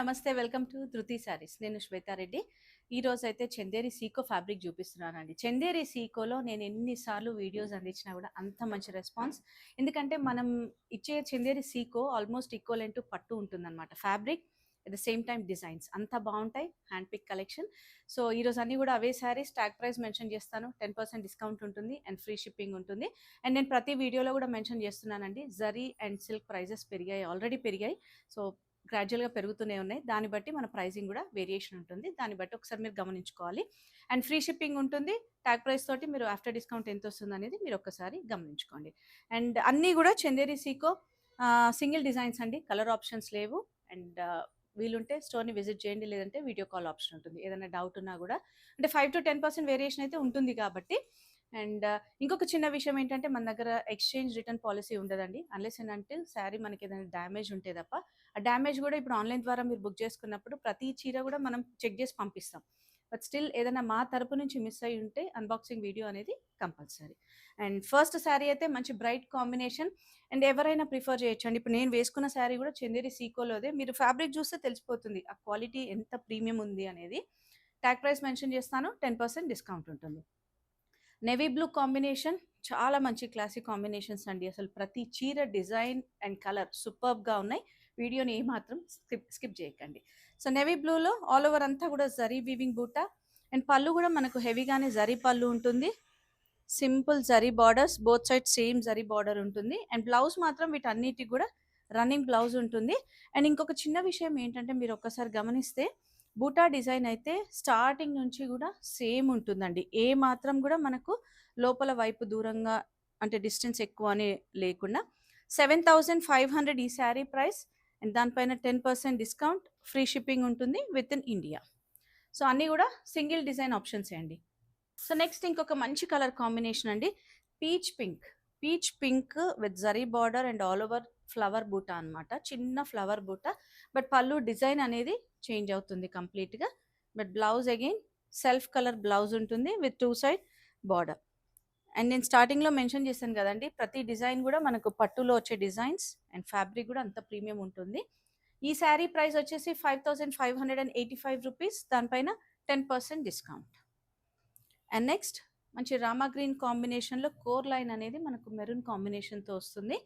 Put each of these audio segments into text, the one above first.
నమస్తే. Welcome to ధృతి శారీస్. నేను శ్వేతారెడ్డి. ఈరోజైతే చందేరి సీకో ఫ్యాబ్రిక్ చూపిస్తున్నానండి. చందేరి సీకోలో నేను ఎన్ని సార్లు వీడియోస్ అందించినా కూడా అంత మంచి రెస్పాన్స్. ఎందుకంటే మనం ఇచ్చే చందేరి సీకో ఆల్మోస్ట్ ఈక్వలెంట్ టు పట్టు ఉంటుందన్నమాట. Fabric at the same time designs అంతా బాగుంటాయి. Hand pick collection. సో ఈరోజు అన్నీ కూడా అవే శారీస్. ట్యాగ్ ప్రైస్ మెన్షన్ చేస్తాను. 10% డిస్కౌంట్ ఉంటుంది అండ్ ఫ్రీ షిప్పింగ్ ఉంటుంది. అండ్ నేను ప్రతి వీడియోలో కూడా మెన్షన్ చేస్తున్నానండి, జరీ అండ్ సిల్క్ ప్రైజెస్ పెరిగాయి, ఆల్రెడీ పెరిగాయి. సో గ్రాడ్యువల్గా పెరుగుతూనే ఉన్నాయి. దాన్ని బట్టి మన ప్రైసింగ్ కూడా వేరియేషన్ ఉంటుంది. దాన్ని బట్టి ఒకసారి మీరు గమనించుకోవాలి. అండ్ ఫ్రీ షిప్పింగ్ ఉంటుంది. ట్యాగ్ ప్రైస్ తోటి మీరు ఆఫ్టర్ డిస్కౌంట్ ఎంత వస్తుంది అనేది మీరు ఒక్కసారి గమనించుకోండి. అండ్ అన్నీ కూడా చందేరి సీకో సింగిల్ డిజైన్స్ అండి, కలర్ ఆప్షన్స్ లేవు. అండ్ వీలుంటే స్టోర్ని విజిట్ చేయండి, లేదంటే వీడియో కాల్ ఆప్షన్ ఉంటుంది. ఏదైనా డౌట్ ఉన్నా కూడా అంటే 5 to 10% వేరియేషన్ అయితే ఉంటుంది కాబట్టి. అండ్ ఇంకొక చిన్న విషయం ఏంటంటే మన దగ్గర ఎక్స్చేంజ్ రిటర్న్ పాలసీ ఉండదండి, అన్లెస్ అండ్ అంటిల్ శారీ మనకి ఏదైనా డ్యామేజ్ ఉంటే తప్ప. ఆ డ్యామేజ్ కూడా ఇప్పుడు ఆన్లైన్ ద్వారా మీరు బుక్ చేసుకున్నప్పుడు ప్రతి చీర కూడా మనం చెక్ చేసి పంపిస్తాం. బట్ స్టిల్ ఏదైనా మా తరపు నుంచి మిస్ అయ్యి ఉంటే అన్బాక్సింగ్ వీడియో అనేది కంపల్సరీ. అండ్ ఫస్ట్ శారీ అయితే మంచి బ్రైట్ కాంబినేషన్ అండ్ ఎవరైనా ప్రిఫర్ చేయొచ్చు అండి. ఇప్పుడు నేను వేసుకున్న శారీ కూడా చందేరి సీకోలోదే. మీరు ఫ్యాబ్రిక్ చూస్తే తెలిసిపోతుంది ఆ క్వాలిటీ ఎంత ప్రీమియం ఉంది అనేది. ట్యాగ్ ప్రైస్ మెన్షన్ చేస్తాను. 10% డిస్కౌంట్ ఉంటుంది. నేవీ బ్లూ కాంబినేషన్ చాలా మంచి క్లాసిక్ కాంబినేషన్స్ అండి. అసలు ప్రతి చీర డిజైన్ అండ్ కలర్ సూపర్బ్గా ఉన్నాయి. వీడియోని ఏమాత్రం స్కిప్ చేయకండి. సో నేవీ బ్లూలో ఆల్ ఓవర్ అంతా కూడా జరీ వీవింగ్ బూటా అండ్ పళ్ళు కూడా మనకు హెవీగానే జరీ పళ్ళు ఉంటుంది. Simple zari borders, both side same zari border ఉంటుంది. అండ్ బ్లౌజ్ మాత్రం వీటన్నిటికి కూడా రన్నింగ్ బ్లౌజ్ ఉంటుంది. అండ్ ఇంకొక చిన్న విషయం ఏంటంటే మీరు ఒక్కసారి గమనిస్తే బూటా డిజైన్ అయితే స్టార్టింగ్ నుంచి కూడా సేమ్ ఉంటుందండి. ఏ మాత్రం కూడా మనకు లోపల వైపు దూరంగా అంటే డిస్టెన్స్ ఎక్కువ అని లేకుండా. 7,500 ఈ శారీ ప్రైస్ అండ్ దానిపైన 10% డిస్కౌంట్, ఫ్రీ షిప్పింగ్ ఉంటుంది విత్ ఇన్ ఇండియా. సో అన్నీ కూడా సింగిల్ డిజైన్ ఆప్షన్సే అండి. సో నెక్స్ట్ ఇంకొక మంచి కలర్ కాంబినేషన్ అండి, peach pink. Peach pink with zari border and all over flower బూటా అనమాట. చిన్న ఫ్లవర్ బూటా, బట్ పళ్ళు డిజైన్ అనేది చేంజ్ అవుతుంది కంప్లీట్గా. But blouse again self colour blouse ఉంటుంది విత్ 2 సైడ్ బార్డర్. అండ్ నేను స్టార్టింగ్లో మెన్షన్ చేశాను కదండి, ప్రతి డిజైన్ కూడా మనకు పట్టులో వచ్చే డిజైన్స్ అండ్ ఫ్యాబ్రిక్ కూడా అంత ప్రీమియం ఉంటుంది. ఈ శారీ ప్రైస్ వచ్చేసి 5,585 రూపీస్, దానిపైన 10% డిస్కౌంట్. అండ్ నెక్స్ట్ మంచి రామా గ్రీన్ కాంబినేషన్లో కోర్ లైన్ అనేది మనకు మెరూన్ కాంబినేషన్తో వస్తుంది.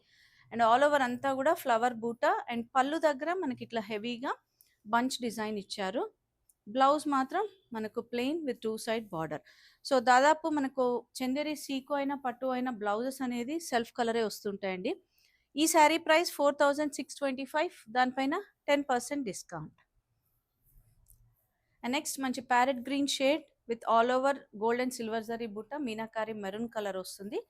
అండ్ ఆల్ ఓవర్ అంతా కూడా ఫ్లవర్ బూటా అండ్ పళ్ళు దగ్గర మనకి ఇట్లా హెవీగా బంచ్ డిజైన్ ఇచ్చారు. బ్లౌజ్ మాత్రం మనకు plain with 2 side border. So దాదాపు మనకు చందేరి సీకో అయినా పట్టు అయినా బ్లౌజెస్ అనేది సెల్ఫ్ కలరే వస్తుంటాయండి. ఈ శారీ ప్రైస్ 4,625, దానిపైన 10% డిస్కౌంట్. అండ్ నెక్స్ట్ మంచి parrot green shade with all over gold and silver zari బుట్ట, మీనాకారి మెరూన్ కలర్ వస్తుంది.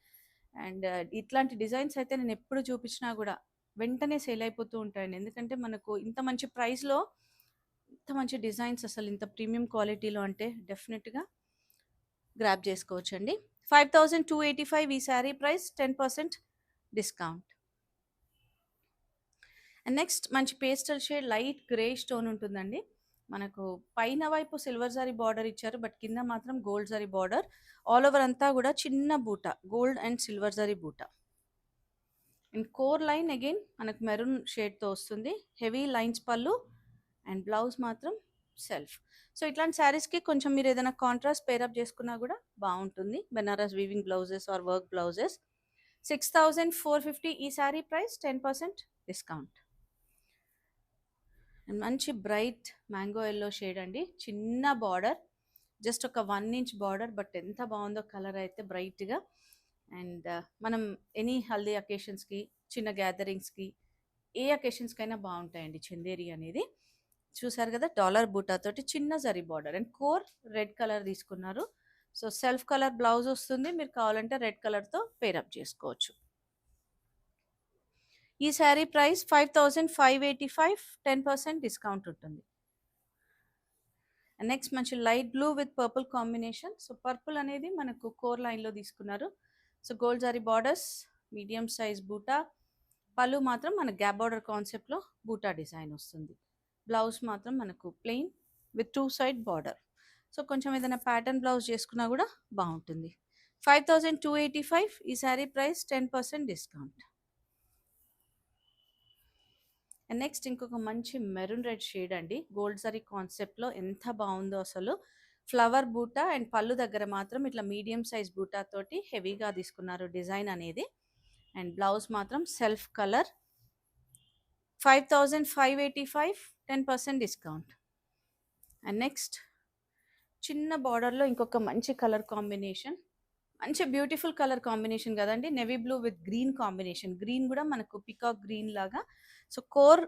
అండ్ ఇట్లాంటి డిజైన్స్ అయితే నేను ఎప్పుడు చూపించినా కూడా వెంటనే సేల్ అయిపోతూ ఉంటాయండి. ఎందుకంటే మనకు ఇంత మంచి ప్రైస్లో ఇంత మంచి డిజైన్స్, అసలు ఇంత ప్రీమియం క్వాలిటీలో అంటే డెఫినెట్గా గ్రాప్ చేసుకోవచ్చండి. 5,285 ఈ sari price, 10% discount. And next మంచి pastel shade light grey stone ఉంటుందండి. మనకు పైన వైపు సిల్వర్ జరీ బార్డర్ ఇచ్చారు, బట్ కింద మాత్రం gold zari border. All over అంతా కూడా చిన్న బూట, గోల్డ్ అండ్ సిల్వర్ జరీ బూట. అండ్ కోర్ లైన్ అగైన్ మనకు మెరూన్ షేడ్తో వస్తుంది. హెవీ లైన్స్ పళ్ళు అండ్ బ్లౌజ్ మాత్రం సెల్ఫ్. సో ఇట్లాంటి శారీస్కి కొంచెం మీరు ఏదైనా కాంట్రాస్ట్ పేరప్ చేసుకున్నా కూడా బాగుంటుంది. Banaras weaving blouses or work blouses. 6,450 ఈ శారీ ప్రైస్, 10% డిస్కౌంట్. అండ్ మంచి బ్రైట్ మ్యాంగో ఎల్లో షేడ్ అండి, చిన్న బార్డర్, జస్ట్ ఒక 1 ఇంచ్ బార్డర్, బట్ ఎంత బాగుందో కలర్ అయితే బ్రైట్గా. అండ్ మనం ఎనీ హల్దీ అకేషన్స్కి, చిన్న గ్యాదరింగ్స్కి, ఏ అకేషన్స్కైనా బాగుంటాయండి చందేరి అనేది. చూసారు కదా, డాలర్ బూటాతోటి చిన్న zari border and core red colour తీసుకున్నారు. సో సెల్ఫ్ కలర్ బ్లౌజ్ వస్తుంది, మీరు కావాలంటే రెడ్ కలర్తో పేరప్ చేసుకోవచ్చు. ఈ శారీ ప్రైస్ 5,585, 10% డిస్కౌంట్ ఉంటుంది. అండ్ నెక్స్ట్ మంచి light blue with purple combination. So purple అనేది మనకు కోర్ లైన్లో తీసుకున్నారు. So gold zari borders, medium size బూటా, పళ్ళు మాత్రం మన గ్యాప్ బార్డర్ కాన్సెప్ట్లో బూటా డిజైన్ వస్తుంది. బ్లౌజ్ మాత్రం మనకు plain with 2 side border. So కొంచెం ఏదైనా ప్యాటర్న్ బ్లౌజ్ చేసుకున్నా కూడా బాగుంటుంది. 5,285 ఈ sari price, 10% discount. And next ఇంకొక మంచి మెరూన్ రెడ్ షేడ్ అండి. గోల్డ్ జరీ కాన్సెప్ట్‌లో ఎంత బావుందో అసలు. ఫ్లవర్ బూటా అండ్ పళ్ళు దగ్గర మాత్రం ఇట్లా మీడియం సైజ్ బూటా తోటి హెవీగా తీసుకున్నారు డిజైన్ అనేది. అండ్ బ్లౌజ్ మాత్రం self colour. 5585, 10% discount. And next చిన్న బార్డర్‌లో ఇంకొక మంచి కలర్ కాంబినేషన్. మంచి బ్యూటిఫుల్ కలర్ కాంబినేషన్ కదండీ! Navy blue with green combination. Green గూడా మనకు పీకాక్ గ్రీన్ లాగా. సో, కోర్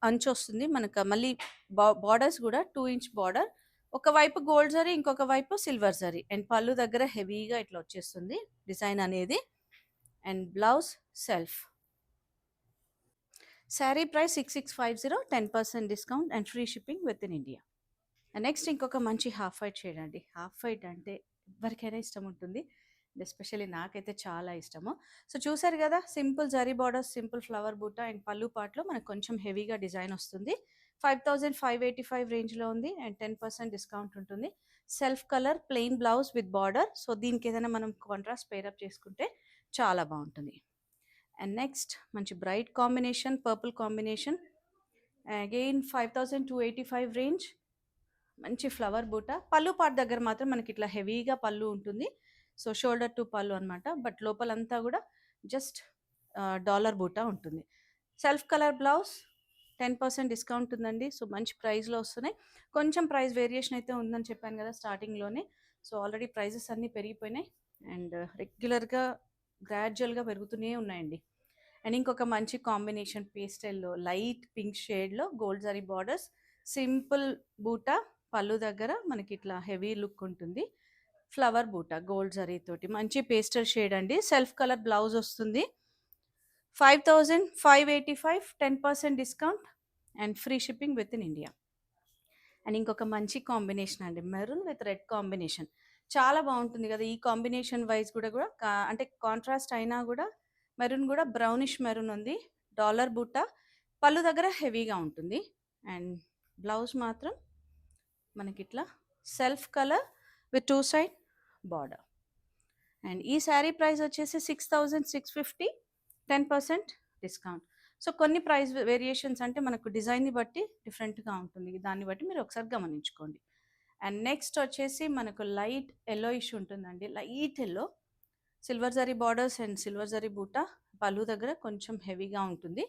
అంచొస్తుంది. మనకు మళ్ళీ బార్డర్స్ గూడా 2 ఇంచ్ బార్డర్. ఒకవైపు గోల్డ్ జరీ, ఇంకొక వైపు సిల్వర్ జరీ. అండ్ పళ్ళు దగ్గర హెవీగా ఇట్లా వచ్చేస్తుంది డిజైన్ అనేది. And blouse self. Sari price 6650, 10% discount and free shipping with in India. Next ఇంకొక మంచి హాఫ్ వైట్ షేడ్ అండి. హాఫ్ వైట్ అంటే ఎవరికైనా ఇష్టం ఉంటుంది. ఎస్పెషల్లీ నాకైతే చాలా ఇష్టము. సో, చూసారు గదా! Simple zari borders, simple flower బూటా అండ్ పళ్ళు పార్ట్‌లో మనకు కొంచెం హెవీగా డిజైన్ వస్తుంది. 5585 రేంజ్‌లో ఉంది అండ్ 10% డిస్కౌంట్ ఉంటుంది. Self colour plain blouse with border. So, దీనికి ఏదైనా మనం కాంట్రాస్ట్ పేరప్ చేసుకుంటే చాలా బావుంటుంది. అండ్ నెక్స్ట్ మంచి bright combination, purple combination. Again 5285 range. మంచి ఫ్లవర్ బూట. పళ్ళు పార్ట్ దగ్గర మాత్రం మనకి ఇట్లా హెవీగా పళ్ళు ఉంటుంది. సో, షోల్డర్ టు పళ్ళు అనమాట. బట్ లోపలంతా గూడా జస్ట్ డాలర్ బూటా ఉంటుంది. సెల్ఫ్ కలర్ బ్లౌజ్ 10% డిస్కౌంట్ ఉందండి. సో, మంచి ప్రైస్‌లో వస్తున్నాయి. కొంచెం ప్రైస్ వేరియేషన్ అయితే ఉందని చెప్పాను గదా! స్టార్టింగ్‌లోనే. సో, ఆల్రెడీ ప్రైజెస్ అన్నీ పెరిగిపోయినాయి. అండ్ రెగ్యులర్‌గా గ్రాడ్యుయల్‌గా పెరుగుతూనే ఉన్నాయండి. అండ్ ఇంకొక మంచి కాంబినేషన్ పేస్టెల్‌లో లైట్ పింక్ షేడ్‌లో గోల్డ్ జరీ బార్డర్స్, సింపుల్ బూటా, పళ్ళు దగ్గర మనకిట్లా హెవీ లుక్ ఉంటుంది. ఫ్లవర్ బూటా గోల్డ్ జరీ తోటి మంచి పేస్టల్ షేడ్ అండి. సెల్ఫ్ కలర్ బ్లౌజ్ వస్తుంది. 5585, 10% discount and free shipping with in India. And ఇంకొక మంచి కాంబినేషన్ అండి. Maroon with red combination. చాలా బావుంటుంది గదా! ఈ కాంబినేషన్ వైస్ గూడా అంటే కాంట్రాస్ట్ అయినా గూడా మెరూన్ గూడా బ్రౌనిష్ మెరూన్ ఉంది. డాలర్ బూటా. పళ్ళు దగ్గర హెవీగా ఉంటుంది. అండ్ బ్లౌజ్ మాత్రం మనకిట్లా self colour with 2 side border. And ఈ శారీ ప్రైస్ వచ్చేసి 6650, 10% డిస్కౌంట్. సో, కొన్ని ప్రైస్ వేరియేషన్స్ అంటే మనకు డిజైన్‌ని బట్టి డిఫరెంట్‌గా ఉంటుంది. దాన్ని బట్టి మీరు ఒకసారి గమనించుకోండి. అండ్ నెక్స్ట్ వచ్చేసి మనకు లైట్ యెల్లోయిష్ ఉంటుందండి. Light yellow, silver zari borders and silver zari బూటా. పళ్ళు దగ్గర కొంచెం హెవీగా ఉంటుంది.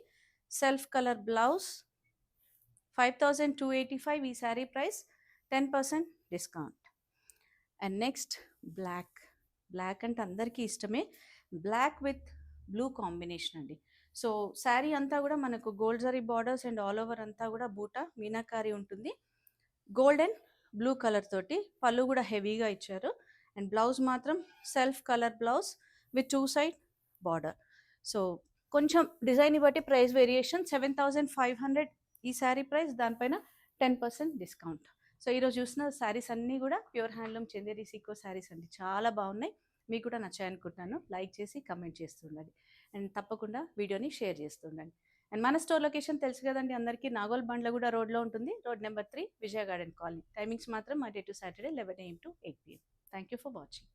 సెల్ఫ్ కలర్ బ్లౌజ్ 5285 ఈ sari price, 10% discount. And next black. Black అంటే అందరికీ ఇష్టమే. బ్లాక్ విత్ బ్లూ కాంబినేషన్ అండి. సో, శారీ అంతా గూడా మనకు gold zari borders and all over అంతా గూడా బూటా, మీనాకారి ఉంటుంది. గోల్డ్ అండ్ బ్లూ కలర్ తోటి పళ్ళు గూడా హెవీగా ఇచ్చారు. అండ్ బ్లౌజ్ మాత్రం self colour blouse with 2 side border. So, కొంచెం డిజైన్‌ని బట్టి ప్రైస్ వేరియేషన్. 7500 ఈ శారీ ప్రైస్, దానిపైన 10% డిస్కౌంట్. సో, ఈరోజు చూసిన శారీస్ అన్నీ గూడా ప్యూర్ హ్యాండ్లూమ్ చందేరి సీకో శారీస్ అండి. చాలా బాగున్నాయి. మీకు కూడా నచ్చాయనుకుంటున్నాను. లైక్ చేసి కమెంట్ చేస్తూ ఉండండి. అండ్ తప్పకుండా వీడియోని షేర్ చేస్తూ ఉండండి. అండ్ మన స్టోర్ లొకేషన్ తెలుసు కదండి అందరికీ. నాగోల్ బండ్లగూడ రోడ్లో ఉంటుంది. రోడ్ నెంబర్ 3, విజయ గార్డెన్ కాలనీ. టైమింగ్స్ మాత్రం Monday to Saturday 11 AM to 8 PM. Thank you for watching.